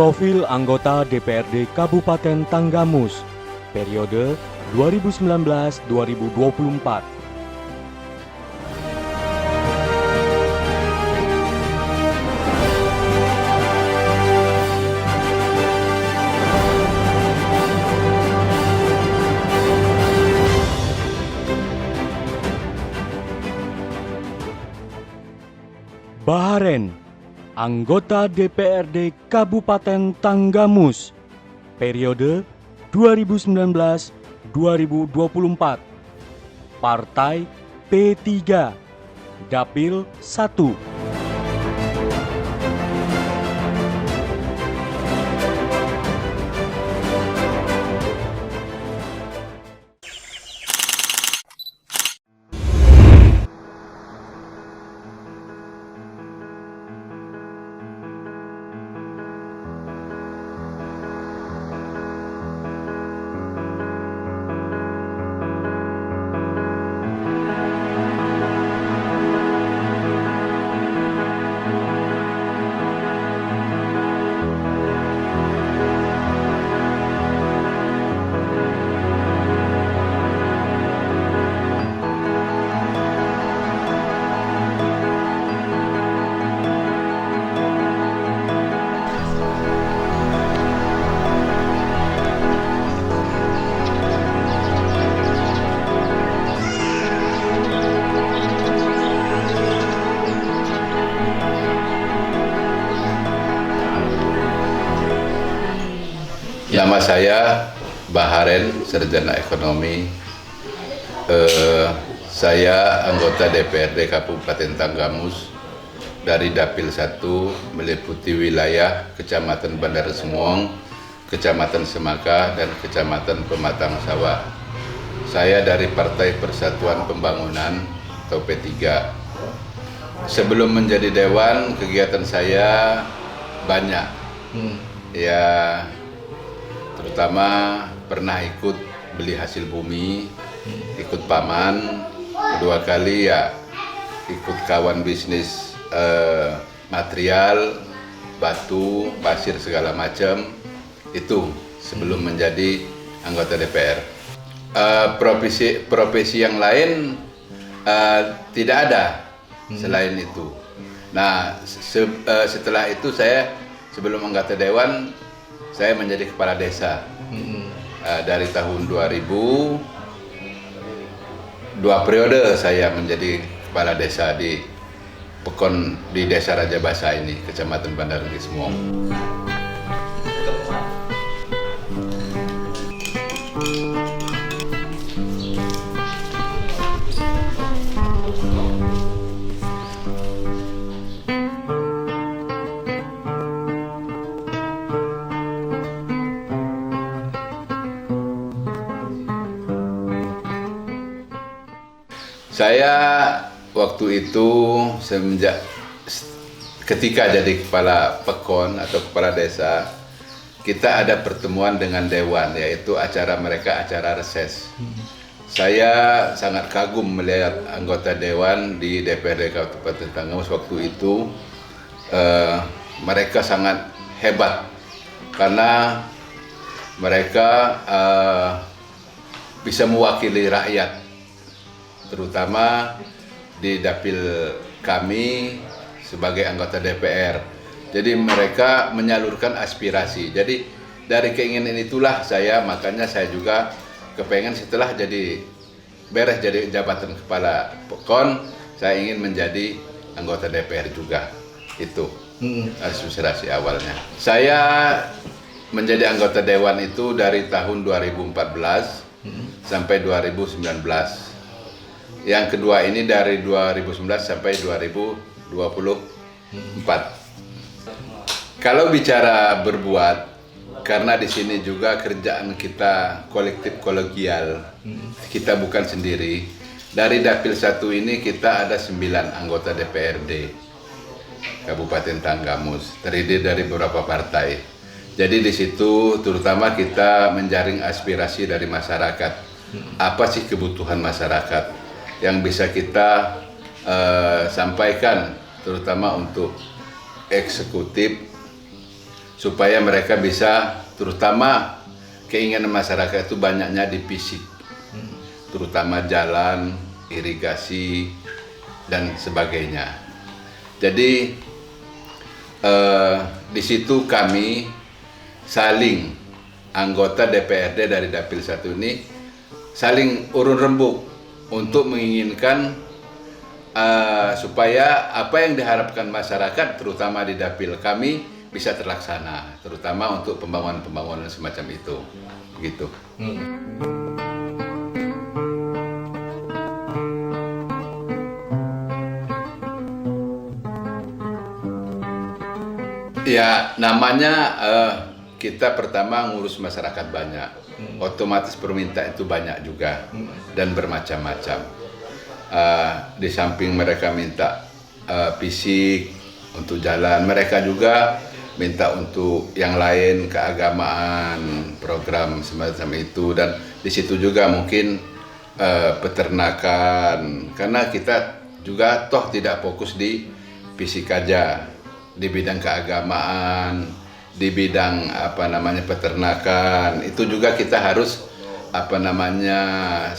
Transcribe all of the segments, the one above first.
Profil anggota DPRD Kabupaten Tanggamus, periode 2019-2024. Baharen, anggota DPRD Kabupaten Tanggamus, periode 2019-2024. Partai P3, Dapil 1. Nama saya Baharen, sarjana ekonomi. Saya anggota DPRD Kabupaten Tanggamus dari Dapil 1, meliputi wilayah Kecamatan Bandar Semong, Kecamatan Semaka, dan Kecamatan Pematang Sawah. Saya dari Partai Persatuan Pembangunan atau P3. Sebelum menjadi dewan, kegiatan saya banyak. Ya, terutama pernah ikut beli hasil bumi, ikut paman, kedua kali ya ikut kawan bisnis material, batu, pasir segala macam. Itu sebelum menjadi anggota DPR. Profesi yang lain tidak ada selain itu. Nah, setelah itu saya sebelum anggota dewan, saya menjadi kepala desa dari tahun 2000, 2 periode saya menjadi kepala desa di Pekon, di Desa Raja Basa ini, Kecamatan Bandar Semong. Saya waktu itu ketika jadi kepala Pekon atau kepala desa, kita ada pertemuan dengan dewan, yaitu mereka acara reses. Saya sangat kagum melihat anggota dewan di DPRD Kabupaten Tanggamus waktu itu. Mereka sangat hebat karena mereka bisa mewakili rakyat, terutama di dapil kami sebagai anggota DPR. Jadi mereka menyalurkan aspirasi. Jadi dari keinginan itulah makanya saya juga kepengen setelah beres jadi jabatan kepala Pekon, saya ingin menjadi anggota DPR juga. Itu aspirasi awalnya. Saya menjadi anggota dewan itu dari tahun 2014 sampai 2019. Yang kedua ini dari 2019 sampai 2024. Kalau bicara berbuat, karena di sini juga kerjaan kita kolektif kolegial, kita bukan sendiri. Dari Dapil 1 ini kita ada 9 anggota DPRD Kabupaten Tanggamus, terdiri dari beberapa partai. Jadi di situ terutama kita menjaring aspirasi dari masyarakat. Apa sih kebutuhan masyarakat yang bisa kita sampaikan, terutama untuk eksekutif supaya mereka bisa, terutama keinginan masyarakat itu banyaknya di fisik, terutama jalan, irigasi, dan sebagainya. Jadi di situ kami saling, anggota DPRD dari Dapil 1 ini saling urun rembuk untuk menginginkan supaya apa yang diharapkan masyarakat, terutama di Dapil kami, bisa terlaksana, terutama untuk pembangunan semacam itu, begitu. Ya, namanya kita pertama ngurus masyarakat banyak, otomatis permintaan itu banyak juga dan bermacam-macam. Di samping mereka minta fisik untuk jalan, mereka juga minta untuk yang lain, keagamaan, program semacam itu, dan di situ juga mungkin peternakan, karena kita juga toh tidak fokus di fisik aja, di bidang keagamaan, di bidang peternakan, itu juga kita harus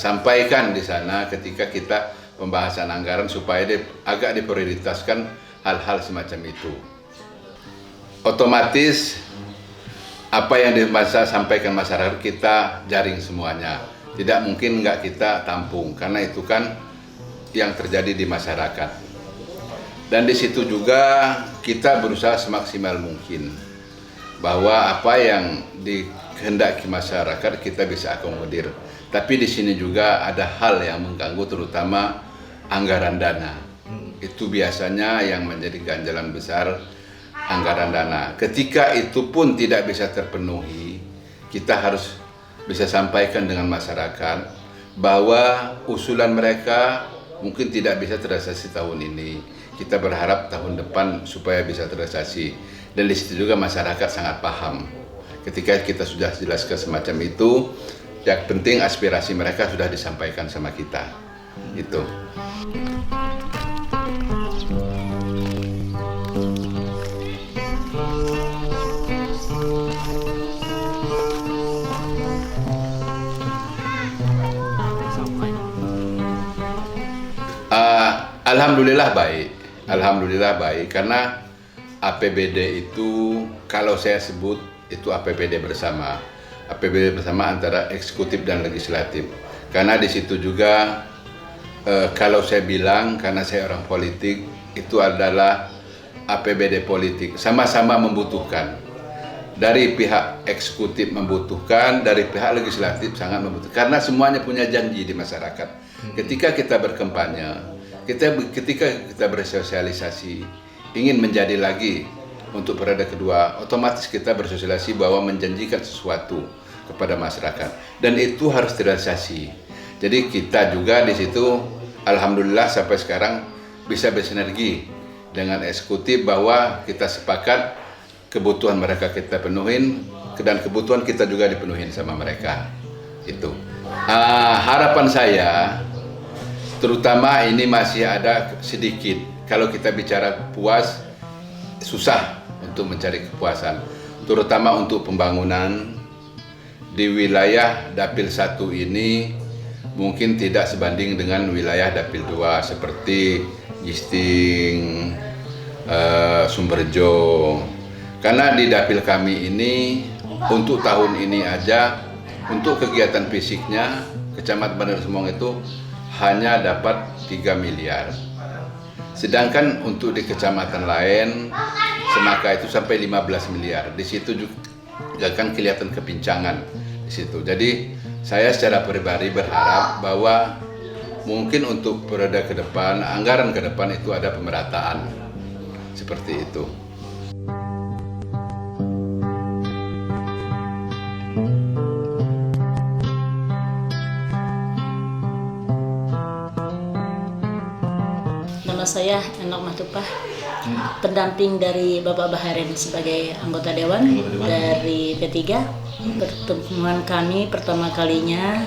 sampaikan di sana ketika kita pembahasan anggaran, supaya agak diprioritaskan hal-hal semacam itu. Otomatis apa yang sampaikan masyarakat kita jaring semuanya, tidak mungkin nggak kita tampung, karena itu kan yang terjadi di masyarakat. Dan di situ juga kita berusaha semaksimal mungkin bahwa apa yang dikehendaki masyarakat kita bisa akomodir. Tapi di sini juga ada hal yang mengganggu, terutama anggaran dana. Itu biasanya yang menjadi ganjalan besar, anggaran dana. Ketika itu pun tidak bisa terpenuhi, kita harus bisa sampaikan dengan masyarakat bahwa usulan mereka mungkin tidak bisa terrealisasi tahun ini. Kita berharap tahun depan supaya bisa terrealisasi. Dan di situ juga masyarakat sangat paham. Ketika kita sudah jelaskan semacam itu, yang penting aspirasi mereka sudah disampaikan sama kita. Itu. Alhamdulillah baik, karena APBD itu kalau saya sebut itu APBD bersama antara eksekutif dan legislatif, karena di situ juga kalau saya bilang, karena saya orang politik, itu adalah APBD politik, sama-sama membutuhkan. Dari pihak eksekutif membutuhkan, dari pihak legislatif sangat membutuhkan, karena semuanya punya janji di masyarakat. Ketika kita berkampanye, ketika kita bersosialisasi, ingin menjadi lagi untuk periode kedua, otomatis kita bersosialisasi bahwa menjanjikan sesuatu kepada masyarakat, dan itu harus terrealisasi. Jadi kita juga di situ, alhamdulillah sampai sekarang bisa bersinergi dengan eksekutif bahwa kita sepakat kebutuhan mereka kita penuhin, dan kebutuhan kita juga dipenuhin sama mereka. Itu harapan saya, terutama ini masih ada sedikit. Kalau kita bicara puas, susah untuk mencari kepuasan, terutama untuk pembangunan di wilayah Dapil 1 ini mungkin tidak sebanding dengan wilayah Dapil 2 seperti Gisting, Sumberjo. Karena di Dapil kami ini untuk tahun ini aja, untuk kegiatan fisiknya Kecamatan Bandar Sumong itu hanya dapat 3 miliar. Sedangkan untuk di kecamatan lain, Semaka itu sampai 15 miliar. Di situ juga kan kelihatan kepincangan di situ. Jadi saya secara pribadi berharap bahwa mungkin untuk periode ke depan, anggaran ke depan itu ada pemerataan seperti itu. Nama saya Enok Matupah, pendamping dari Bapak Baharen sebagai anggota Dewan dari P3. Pertemuan kami pertama kalinya,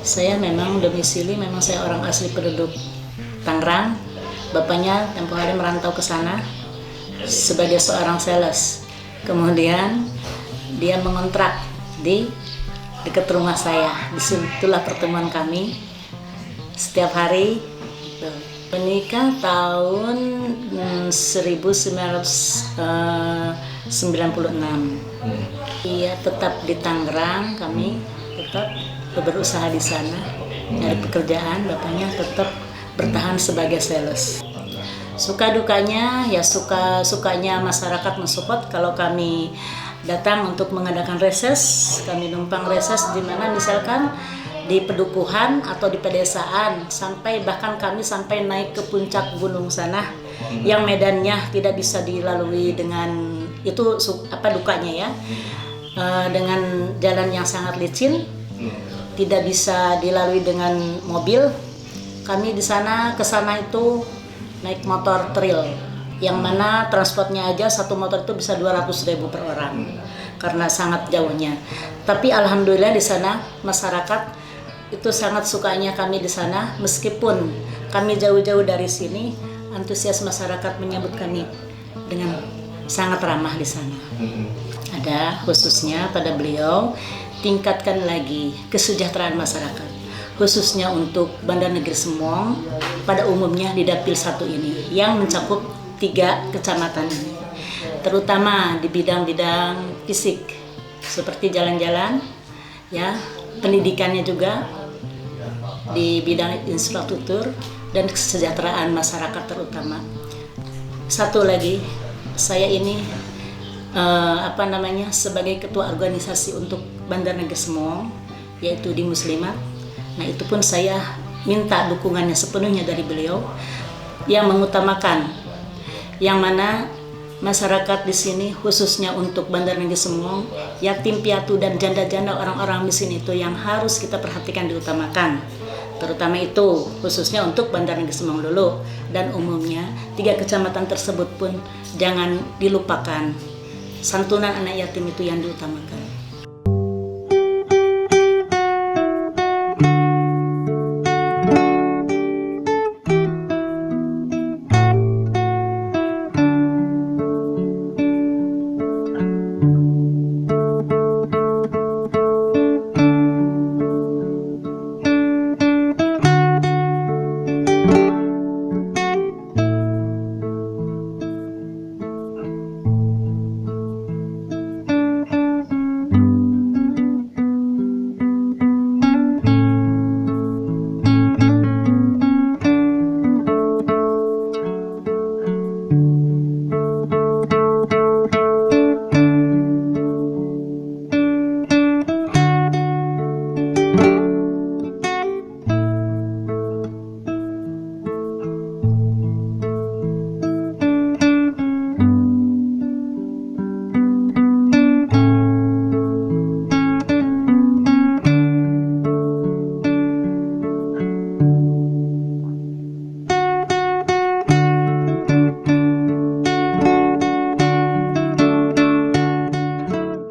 saya memang domisili, memang saya orang asli penduduk Tangerang. Bapaknya tempoh hari merantau ke sana sebagai seorang sales. Kemudian dia mengontrak di dekat rumah saya. Disitulah pertemuan kami setiap hari. Menikah tahun 1996. Iya, tetap di Tangerang, kami tetap berusaha di sana, nyari pekerjaan. Bapaknya tetap bertahan sebagai sales. Suka dukanya ya sukanya masyarakat mensupport kalau kami datang untuk mengadakan reses. Kami numpang reses di mana misalkan di pedukuhan atau di pedesaan, sampai bahkan kami sampai naik ke puncak gunung sana yang medannya tidak bisa dilalui dengan itu dukanya ya. Dengan jalan yang sangat licin, tidak bisa dilalui dengan mobil. Kami di sana ke sana itu naik motor trail, yang mana transportnya aja satu motor itu bisa 200.000 per orang karena sangat jauhnya. Tapi alhamdulillah di sana masyarakat itu sangat sukanya kami di sana, meskipun kami jauh-jauh dari sini, antusias masyarakat menyambut kami dengan sangat ramah di sana. Ada khususnya pada beliau, tingkatkan lagi kesejahteraan masyarakat, khususnya untuk Bandar Negeri Semong pada umumnya di Dapil 1 ini yang mencakup 3 kecamatan ini, terutama di bidang-bidang fisik seperti jalan-jalan, ya, pendidikannya juga di bidang infrastruktur dan kesejahteraan masyarakat terutama. Satu lagi, saya ini sebagai ketua organisasi untuk Bandar Negeri Semong, yaitu di Muslimat. Nah, itu pun saya minta dukungannya sepenuhnya dari beliau yang mengutamakan yang mana masyarakat di sini khususnya untuk Bandar Negeri Semong, yatim piatu dan janda-janda orang-orang miskin itu yang harus kita perhatikan, diutamakan. Terutama itu khususnya untuk Bandar Negeri Semong dulu, dan umumnya 3 kecamatan tersebut pun jangan dilupakan. Santunan anak yatim itu yang diutamakan.